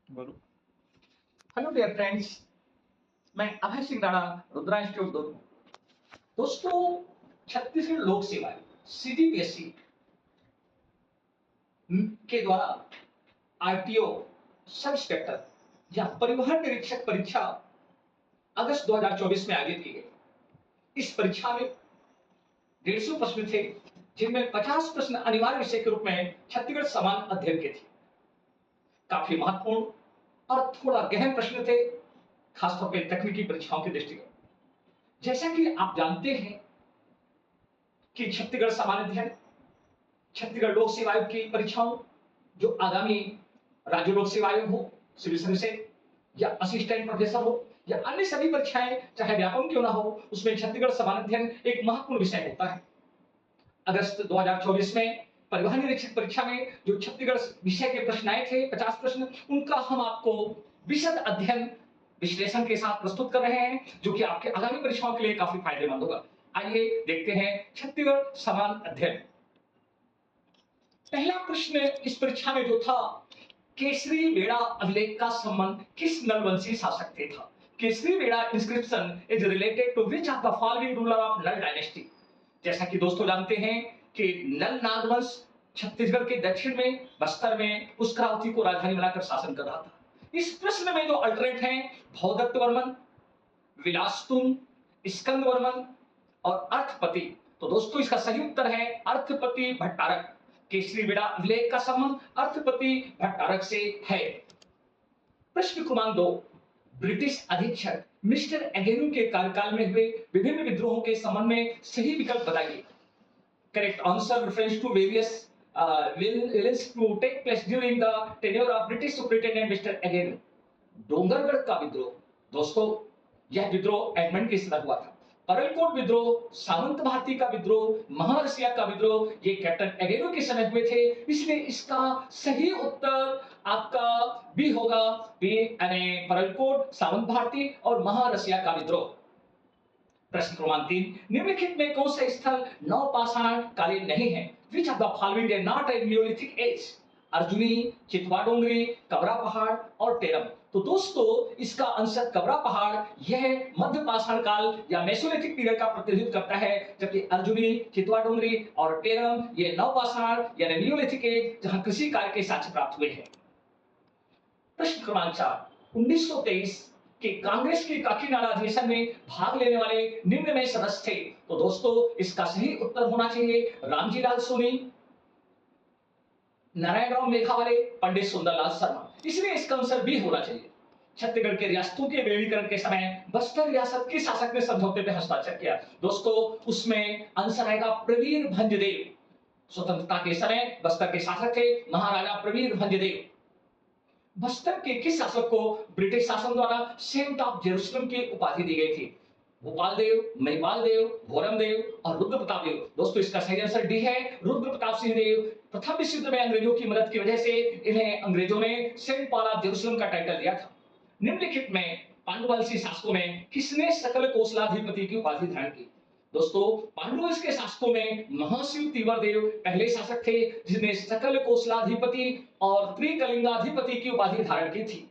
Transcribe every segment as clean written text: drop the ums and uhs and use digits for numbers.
बोलो। Hello dear friends, मैं Abhay Singh Rana, Rudra institute दोस्तों। छत्तीसगढ़ लोक सेवा सीटीपीएससी के द्वारा आरटीओ सब इंस्पेक्टर या परिवहन निरीक्षक परीक्षा अगस्त 2024 में आयोजित की गई। इस परीक्षा में 150 प्रश्न थे, जिनमें 50 प्रश्न अनिवार्य विषय के रूप में छत्तीसगढ़ समान अध्ययन के थे। काफी महत्वपूर्ण और थोड़ा गहन प्रश्न थे, खासतौर पर तकनीकी परीक्षाओं के दृष्टिकोण। जैसा कि आप जानते हैं कि छत्तीसगढ़ सामान्य अध्ययन छत्तीसगढ़ लोक सेवा आयोग की परीक्षाओं, जो आगामी राज्य लोक सेवा आयोग हो, सिविल सर्विस या असिस्टेंट प्रोफेसर हो या अन्य सभी परीक्षाएं चाहे व्यापम क्यों ना हो, उसमें छत्तीसगढ़ सामान्य अध्ययन एक महत्वपूर्ण विषय होता है। अगस्त 2024 में परिवहन निरीक्षक परीक्षा में जो छत्तीसगढ़ विषय के प्रश्न आए थे, 50 प्रश्न, उनका हम आपको विशद अध्ययन विश्लेषण के साथ प्रस्तुत कर रहे हैं, जो कि आपके आगामी परीक्षाओं के लिए काफी फायदेमंद होगा। आइए देखते हैं छत्तीसगढ़ समान अध्ययन। पहला प्रश्न इस परीक्षा में जो था, केसरी बेड़ा अभिलेख का संबंध किस नलवंशी शासक से था? Kesaribeda inscription is related to which of the following ruler of Nal dynasty? जैसा कि दोस्तों जानते हैं कि नल नागवंश छत्तीसगढ़ के दक्षिण में बस्तर में पुष्करावती को राजधानी बनाकर शासन कर रहा था। इस प्रश्न में जो अल्टरनेट हैं, भौदत्त वर्मन, विलासतुंग, स्कंद वर्मन और अर्थपति। तो दोस्तों इसका सही उत्तर है अर्थपति भट्टारक। केसरी बेड़ा अभिलेख का संबंध अर्थपति भट्टारक से है। प्रश्न क्रमांक 2, ब्रिटिश अधीक्षक मिस्टर एगेनू के कार्यकाल में हुए विभिन्न विद्रोहों के संबंध में सही विकल्प बताइए। Correct answer reference to various violence to take place during the tenure of British superintendent mister Agnew. Dongargarh का विद्रोह, दोस्तों यह विद्रोह एडमंड के समय हुआ था। परलकोट विद्रोह, सामंत भारती का विद्रोह, महारसिया का विद्रोह, ये कैप्टन एगेनो के समय हुए थे। इसलिए इसका सही उत्तर आपका बी होगा, बी यानी परलकोट, सामंत भारती और महारसिया का विद्रोह। प्रश्न क्रमांक 3, निम्नलिखित में कौन सा स्थल नवपाषाण कालीन नहीं है? Which of the following is not a neolithic age? Arjuni, Chitwa Dongri, Kabra Pahad और टेरम। तो दोस्तों इसका आंसर कबरा पहाड़, यह मध्य पाषाण काल या मेसोलिथिक पीरियड का प्रतिनिधित्व करता है, जबकि अर्जुनी, चितवा डोंगरी और टेरम ये नवपाषाण यानी न्यूलिथिक एज, जहां कृषि कार्य के साक्ष्य प्राप्त हुए हैं। प्रश्न क्रमांक 4, 1923 के कांग्रेस के काकीनाडा अधिवेशन में भाग लेने वाले निम्न में सदस्य थे? तो दोस्तों इसका सही उत्तर होना चाहिए रामजी लाल सोनी, नारायणराव मेघावाले, पंडित सुंदरलाल शर्मा। इसलिए इसका आंसर बी होना चाहिए। छत्तीसगढ़ के रियासतों के विलीनीकरण के समय बस्तर रियासत के शासक ने समझौते पर हस्ताक्षर किया। दोस्तों उसमें आंसर आएगा प्रवीर भंजदेव। स्वतंत्रता के समय बस्तर के शासक थे महाराजा प्रवीर भंजदेव। बस्तर के किस शासक को ब्रिटिश शासन द्वारा सेंट ऑफ जेरूसलम की उपाधि दी गई थी? भोपाल देव, महिपाल देव, भोरम देव और रुद्र प्रताप देव। दोस्तों इसका सही आंसर डी है रुद्र प्रताप सिंह देव। प्रथम विश्व युद्ध में अंग्रेजों की मदद की वजह से इन्हें अंग्रेजों ने सेंट पॉल ऑफ जेरूसलम का टाइटल दिया था। निम्नलिखित में पांडुवंशी शासकों में किसने सकल कोसलाधिपति की उपाधि धारण की? दोस्तों पांडुवंश के शासकों में महाशिव तीवरदेव पहले शासक थे, जिसने सकल कोसलाधिपति और त्रिकलिंगाधिपति की उपाधि धारण की थी।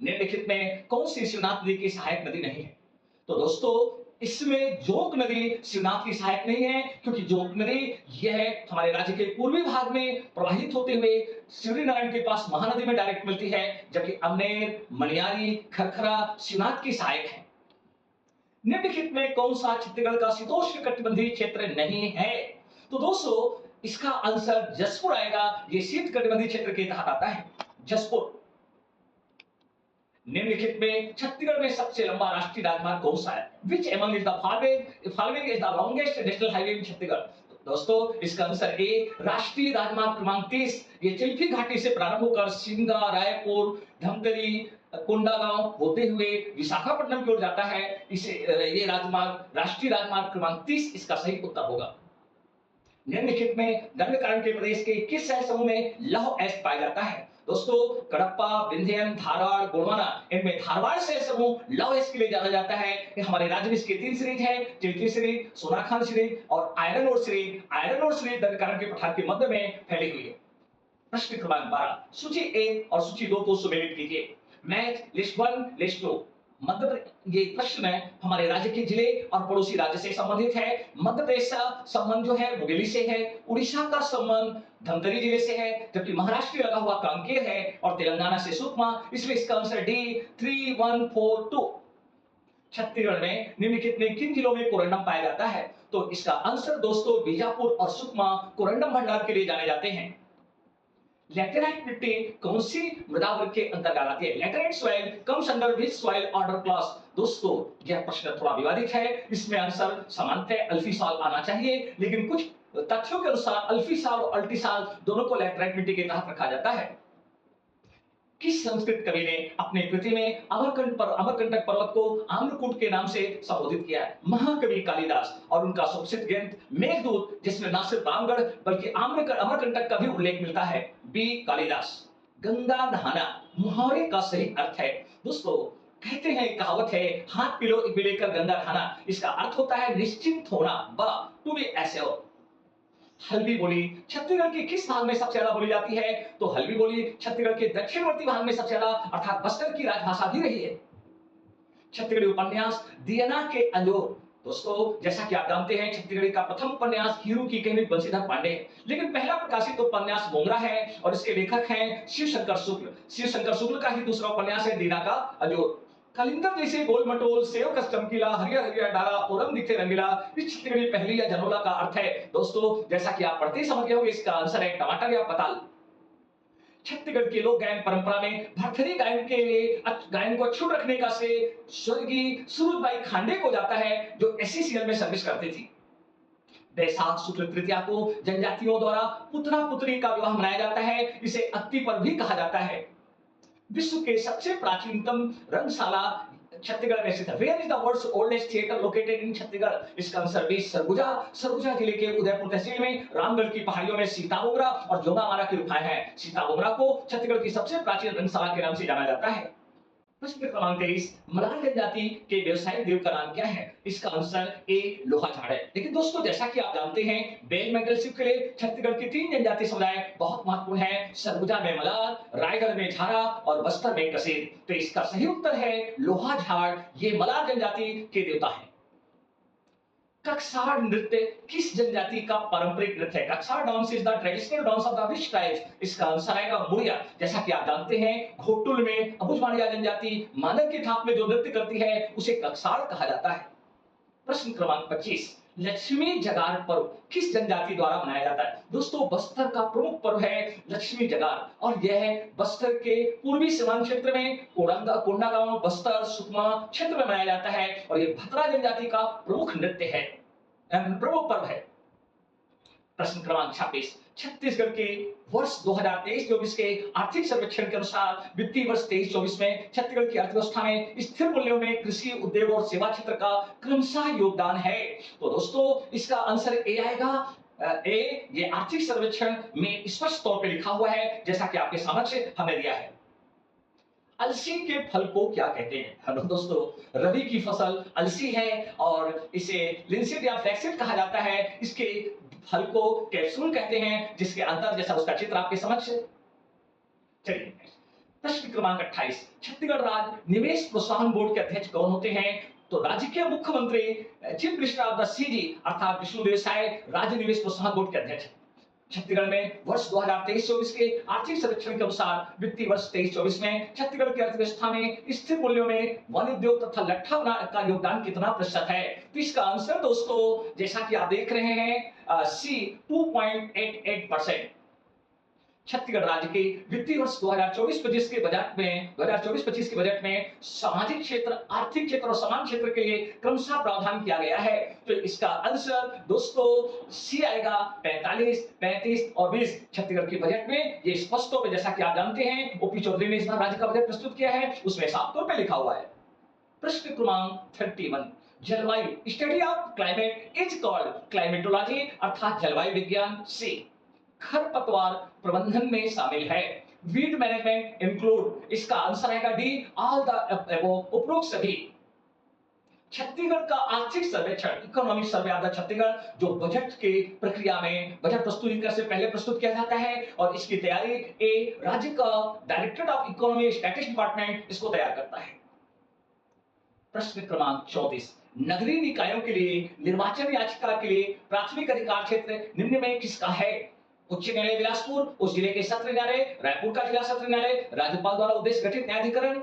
निम्नलिखित में कौन सी शिवनाथ नदी की सहायक नदी नहीं है? तो दोस्तों इसमें जोंक नदी शिवनाथ की सहायक नहीं है, क्योंकि जोंक नदी यह हमारे राज्य के पूर्वी भाग में प्रवाहित होते हुए शिवरीनारायण के पास महानदी में डायरेक्ट मिलती है, जबकि अमनेर, मणियारी, खरखरा शिवनाथ की सहायक है। निम्नलिखित में कौन सा छत्तीसगढ़ का शीतोष्ण कटिबंधीय क्षेत्र नहीं है? तो दोस्तों इसका आंसर जसपुर आएगा। ये शीत कटिबंधीय क्षेत्र के तहत आता है, जसपुर। निम्नलिखित में छत्तीसगढ़ में सबसे लंबा राष्ट्रीय राजमार्ग कौन सा है? Which among is the following is the longest national highway in Chhattisgarh? दोस्तों इसका आंसर ए राष्ट्रीय राजमार्ग क्रमांक 30, ये चिल्फी घाटी से प्रारंभ होकर सिंगा, रायपुर, धमतरी, कोंडागांव होते हुए विशाखापट्टनम की ओर जाता है। इसे ये राजमार्ग राष्ट्रीय राजमार्ग क्रमांक 30 इसका सही उत्तर होगा। निम्नलिखित में दंडकारण्य के प्रदेश के किस शहर समूह में लौह अयस्क पाया जाता है? दोस्तों कडप्पा, विंध्यन, धारवाड़, गोंडवाना, इनमें धारवाड़ शहर समूह लौह अयस्क के लिए जाना जाता है। ये हमारे राज्य में इसके 3 सीरीज है, चिल्फी सीरीज, सोनाखान सीरीज और iron ore series. Iron ore series Dandakaranya के पठार के मध्य में फैली हुई है। प्रश्न क्रमांक 12, सूची 1 और सूची 2 को सुमेलित कीजिए। Match list 1, list 2। ये प्रश्न हमारे राज्य के जिले और पड़ोसी राज्य से संबंधित है। मध्य प्रदेश का संबंध जो है मुंगेली से है, उड़ीसा का संबंध धमतरी जिले से है, जबकि महाराष्ट्र लगा हुआ कांकेर है और तेलंगाना से सुकमा। इसलिए इसका आंसर डी 3142। छत्तीसगढ़ में निम्नलिखित में किन जिलों में कोरंडम पाया जाता है? तो इसका आंसर दोस्तों बीजापुर और सुकमा कोरंडम भंडार के लिए जाने जाते हैं। लैटेराइट मिट्टी कौन सी मृदा वर्ग के अंतर्गत आती है? Laterite soil comes under which soil order class? दोस्तों यह प्रश्न थोड़ा विवादित है, इसमें आंसर सामान्यतः अल्फीसॉल आना चाहिए, लेकिन कुछ तथ्यों के अनुसार अल्फीसॉल और अल्टीसॉल दोनों को लैटेराइट मिट्टी के तहत रखा जाता है। किस संस्कृत कवि ने अपनी कृति में अमरकंटक पर्वत को आम्रकूट के नाम से संबोधित किया है? महाकवि कालिदास। और उनका सुप्रसिद्ध ग्रंथ मेघदूत, जिसमें न सिर्फ रामगढ़ बल्कि अमरकंटक का भी उल्लेख मिलता है, बी कालिदास। गंगा नहाना मुहावरे का सही अर्थ है? दोस्तों कहते हैं, कहावत है, हाथ पिलेकर गंगा नहाना। इसका अर्थ होता है निश्चिंत होना, टू बी एश्योर्ड। हल्बी बोली छत्तीसगढ़ के किस भाग में सबसे ज्यादा बोली जाती है? तो हल्बी बोली छत्तीसगढ़ के दक्षिणवर्ती भाग में सबसे ज्यादा अर्थात बस्तर की राजभाषा भी रही है। छत्तीसगढ़ी उपन्यास दियना के अंजोर। दोस्तों जैसा कि आप जानते हैं, छत्तीसगढ़ी का प्रथम उपन्यास हीरू की कहानी बंशीधर पांडे है, लेकिन पहला प्रकाशित उपन्यास मोंगरा है और इसके लेखक हैं शिवशंकर शुक्ल। शिवशंकर शुक्ल का ही दूसरा उपन्यास है दीना का अंजोर। कलिंदर जैसे गोल मटोल सेव कस चमकीला हरियर हरियर डाला ओरम दिखे रंगीला, इस छत्तीसगढ़ी पहली या जनोला का अर्थ है। दोस्तों जैसा कि आप पढ़ते ही समझ गए होंगे, इसका आंसर है टमाटर या पताल। छत्तीसगढ़ की लोक गायन परंपरा में भरथरी गायन के लिए गायन को अक्षुण्ण रखने का श्रेय स्वर्गीय सूरजबाई खांडे को जाता है, जो एससीसीएल में सर्विस करती थी। बैसाख शुक्ल तृतीया को जनजातियों द्वारा पुतना पुत्री का विवाह मनाया जाता है, इसे अत्ती पर भी कहा जाता है। विश्व के सबसे प्राचीनतम रंगशाला छत्तीसगढ़ में स्थित है। Where is the world's oldest theatre located in Chhattisgarh? इसका आंसर बी सरगुजा। सरगुजा जिले के उदयपुर तहसील में रामगढ़ की पहाड़ियों में सीताबोगरा और जोगामारा की गुफाएं हैं। सीताबोगरा को छत्तीसगढ़ की सबसे प्राचीन रंगशाला के नाम से जाना जाता है। प्रश्न क्रमांक 23, मलार जनजाति के व्यवसायिक देव का नाम क्या है? इसका आंसर ए लोहाझाड़ है। लेकिन दोस्तों जैसा कि आप जानते हैं, बेल मेंटलशिप के लिए छत्तीसगढ़ की 3 जनजाति समुदाय बहुत महत्वपूर्ण है। सरगुजा में मलार, रायगढ़ में झारा और बस्तर में कसेर। तो इसका सही उत्तर है लोहाझाड़। ये मलार जनजाति के देवता है। कक्सार नृत्य किस जनजाति का पारंपरिक नृत्य है? Kaksar dance is the traditional dance of the which tribes? इसका आंसर आएगा मुड़िया। जैसा कि आप जानते हैं, घोटुल में अबुझमाड़िया जनजाति मानव की थाप में जो नृत्य करती है उसे कक्सार कहा जाता है। प्रश्न क्रमांक 25, लक्ष्मी जगार पर्व किस जनजाति द्वारा मनाया जाता है? दोस्तों बस्तर का प्रमुख पर्व है लक्ष्मी जगार, और यह बस्तर के पूर्वी सीमांत क्षेत्र में कोंडागांव, बस्तर, सुकमा क्षेत्र में मनाया जाता है और यह भतरा जनजाति का प्रमुख नृत्य है, प्रमुख पर्व है। प्रश्न क्रमांक 26, छत्तीसगढ़ के वर्ष 2023-24 के आर्थिक सर्वेक्षण के अनुसार वित्तीय वर्ष 23-24 में छत्तीसगढ़ की अर्थव्यवस्था में स्थिर मूल्यों में कृषि, उद्योग और सेवा क्षेत्र का क्रमशः योगदान है। तो दोस्तों इसका आंसर ए आएगा। ए, ये आर्थिक सर्वेक्षण में स्पष्ट तौर पे लिखा हुआ है, जैसा कि आपके समक्ष हमने दिया है। अलसी के फल को क्या कहते हैं? हेलो दोस्तों, रबी की फसल अलसी है और इसे लिंसीड या फ्लैक्सीड कहा जाता है। इसके फल को कैप्सूल कहते हैं, जिसके अंदर जैसा उसका चित्र आपके समक्ष। चलिए प्रश्न क्रमांक 28, छत्तीसगढ़ राज्य निवेश प्रोत्साहन बोर्ड के अध्यक्ष कौन होते हैं? तो राज्य के मुख्यमंत्री chief minister of the CG अर्थात विष्णुदेव साय राज्य निवेश प्रोत्साहन बोर्ड के अध्यक्ष। छत्तीसगढ़ में वर्ष 2023-24 के आर्थिक सर्वेक्षण के अनुसार वित्तीय वर्ष 23-24 में छत्तीसगढ़ की अर्थव्यवस्था में स्थिर मूल्यों में वन उद्योग तथा लट्ठा का योगदान कितना प्रतिशत है? तो इसका आंसर दोस्तों जैसा कि आप देख रहे हैं सी 2.88%। छत्तीसगढ़ राज्य के वित्तीय वर्ष 2024-25 के बजट में सामाजिक क्षेत्र, आर्थिक क्षेत्र और समान क्षेत्र के लिए क्रमशः प्रावधान किया गया है। तो इसका आंसर दोस्तों सी आएगा 45, 35 और 20। छत्तीसगढ़ के बजट में ये स्पष्ट तौर पे, जैसा कि आप जानते हैं, ओपी चौधरी ने इस बार राज्य का बजट प्रस्तुत किया है, उसमें साफ तौर पे लिखा हुआ है। प्रश्न क्रमांक 31, जलवायु study of climate is called climatology अर्थात जलवायु विज्ञान। सी खरपतवार प्रबंधन में शामिल है। वीड मैनेजमेंट इंक्लूड, इसका आंसर आएगा डी ऑल द अबव, उपरोक्त सभी। छत्तीसगढ़ का आर्थिक सर्वेक्षण economic survey of the Chhattisgarh जो बजट के प्रक्रिया में बजट प्रस्तुतिकरण से पहले प्रस्तुत किया जाता है और इसकी तैयारी राज्य का directorate of economy statistics department इसको तैयार करता है। प्रश्न क्रमांक 34 नगरीय निकायों के लिए निर्वाचन याचिका के लिए प्राथमिक अधिकार क्षेत्र निम्न में किसका है? उच्च न्यायालय बिलासपुर, उस जिले के सत्र न्यायालय, रायपुर का जिला सत्र न्यायालय, राज्यपाल द्वारा उद्देश्य गठित न्यायाधिकरण।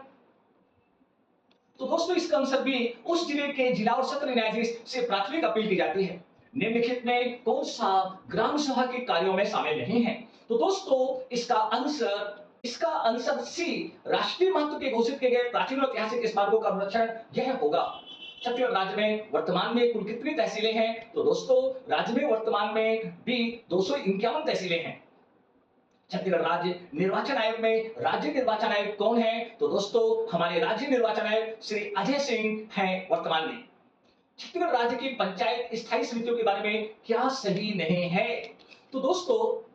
तो दोस्तों इसका आंसर भी उस जिले के जिला और सत्र न्यायाधीश से प्राथमिक अपील की जाती है। निम्नलिखित में कौन सा ग्राम सभा के कार्यों में शामिल नहीं है? तो दोस्तों इसका आंसर सी राष्ट्रीय महत्व के घोषित किए गए प्राचीन और ऐतिहासिक स्मारकों का संरक्षण यह होगा। छत्तीसगढ़ राज्य में वर्तमान में कुल कितनी तहसीलें हैं? तो दोस्तों राज्य में वर्तमान में भी 251 तहसीलें हैं। छत्तीसगढ़ राज्य निर्वाचन आयोग में राज्य निर्वाचन आयोग कौन है? तो दोस्तों हमारे राज्य निर्वाचन आयोग श्री अजय सिंह हैं वर्तमान में। छत्तीसगढ़ राज्य की पंचायत स्थायी समितियों के बारे में क्या सही नहीं है? तो दोस्तों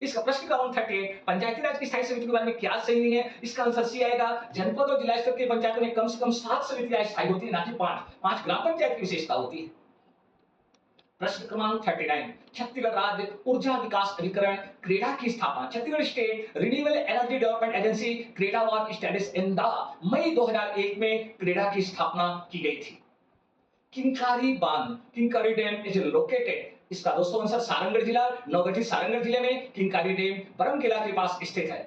इसका प्रश्न क्रमांक 38 पंचायती राज की स्थायी समिति के बारे में क्या सही नहीं है? इसका आंसर सी आएगा। जनपद और जिला स्तर की पंचायतों में कम से कम 7 समितियां स्थायी होती है, ना कि 5 ग्राम पंचायत की विशेषता होती है। प्रश्न क्रमांक 39 छत्तीसगढ़ राज्य ऊर्जा विकास अभिकरण क्रेडा की स्थापना Chhattisgarh state renewable energy development agency CREDA was established in the May 2001 में क्रेडा की स्थापना की गई थी। किंकारी बांध किंकारी डैम इज लोकेटेड इसका दोस्तों आंसर सारंगढ़ जिला नवगठित सारंगढ़ जिले में किंकारी डैम बरमकेला के पास स्थित है।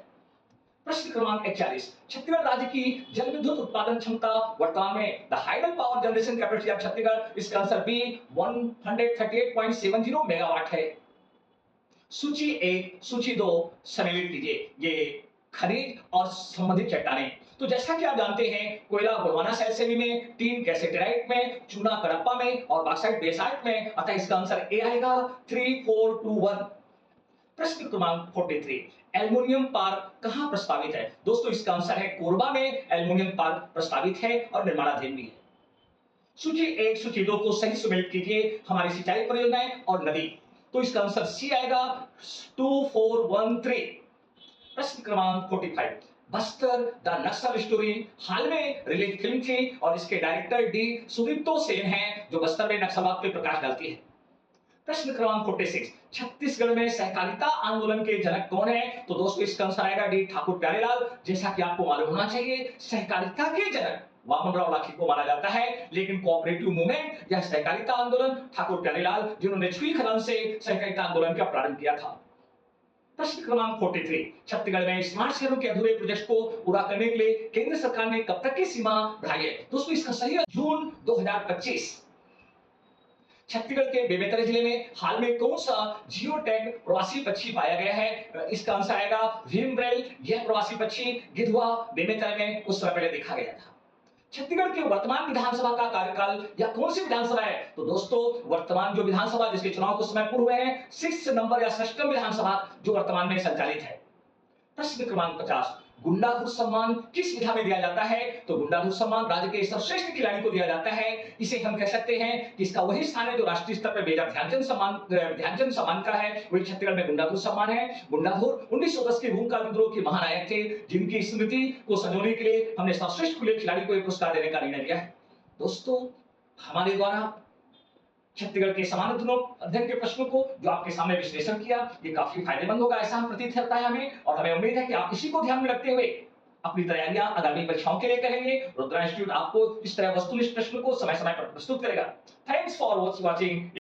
प्रश्न क्रमांक 41 छत्तीसगढ़ राज्य की जल विद्युत उत्पादन क्षमता वर्तमान में the hydel power generation capacity of Chhattisgarh इसका आंसर बी 138.70 मेगावाट है। सूची 1 सूची 2 सम्मिलित कीजिए ये खनिज और संबंधित चट्टानें। तो जैसा कि आप जानते हैं कोयला गोंडवाना सैलसैली में, टीन कैसेटेराइट में, चूना कडप्पा में और बॉक्साइट बेसाल्ट में, अतः इसका आंसर ए आएगा 3421। प्रश्न क्रमांक 43 एल्युमिनियम पार्क कहां प्रस्तावित है? दोस्तों इसका आंसर है कोरबा में एल्युमिनियम पार्क प्रस्तावित है और निर्माणाधीन भी है। सूची 1 सूची 2 को सही सम्मिलित कीजिए हमारी सिंचाई परियोजनाएं और नदी। तो इसका आंसर सी आएगा 2413। प्रश्न क्रमांक 45 बस्तर द नक्सल स्टोरी हाल में रिलीज फिल्म थी और इसके डायरेक्टर डी सुदीप्तो सेन हैं जो बस्तर में नक्सलवाद पे प्रकाश डालती है। प्रश्न क्रमांक 46 छत्तीसगढ़ में सहकारिता आंदोलन के जनक कौन है? तो दोस्तों इसका आंसर आएगा डी ठाकुर प्यारेलाल। जैसा कि आपको मालूम होना चाहिए सहकारिता के जनक वामनराव लाखी को माना जाता है, लेकिन कोऑपरेटिव मूवमेंट या सहकारिता आंदोलन ठाकुर प्यारेलाल जिन्होंने छुई खदान से सहकारिता आंदोलन का प्रारंभ किया था। प्रश्न क्रमांक 43 छत्तीसगढ़ में स्मार्ट शहरों के अधूरे प्रोजेक्ट को पूरा करने के लिए केंद्र सरकार ने कब तक की सीमा बढ़ाई है? दोस्तों इसका सही है जून 2025। छत्तीसगढ़ के बेमेतरा जिले में हाल में कौन सा जियो टैग प्रवासी पक्षी पाया गया है? इसका आंसर आएगा भीमब्रेल। यह प्रवासी पक्षी गिधवा बेमेतरा में उस समय पहले देखा गया था। छत्तीसगढ़ के वर्तमान विधानसभा का कार्यकाल या कौन सी विधानसभा है? तो दोस्तों वर्तमान जो विधानसभा जिसके चुनाव कुछ समय पूर्व हुए हैं 6 नंबर या 6वीं विधानसभा जो वर्तमान में संचालित है। प्रश्न क्रमांक 50 गुंडाधुर सम्मान किस विधा में दिया जाता है? तो गुंडाधुर सम्मान राज्य के सर्वश्रेष्ठ खिलाड़ी को दिया जाता है। इसे हम कह सकते हैं कि इसका वही स्थान है जो राष्ट्रीय स्तर पर मेजर ध्यानचंद सम्मान का है, वही छत्तीसगढ़ में गुंडाधुर सम्मान है। गुंडाधुर 1910 के भूमकाल विद्रोह के महानायक थे जिनकी स्मृति को संजोने के लिए हमने सर्वश्रेष्ठ खुले खिलाड़ी को एक पुरस्कार देने का निर्णय लिया है। दोस्तों हमारे द्वारा छत्तीसगढ़ के समानांतर अध्ययन के प्रश्नों को जो आपके सामने विश्लेषण किया ये काफी फायदेमंद होगा ऐसा हम प्रतीत करता है हमें, और हमें उम्मीद है कि आप इसी को ध्यान में रखते हुए अपनी तैयारियां आगामी परीक्षाओं के लिए करेंगे। रुद्रा इंस्टीट्यूट आपको इस तरह वस्तुनिष्ठ प्रश्न को समय समय पर प्रस्तुत करेगा। Thanks for watching.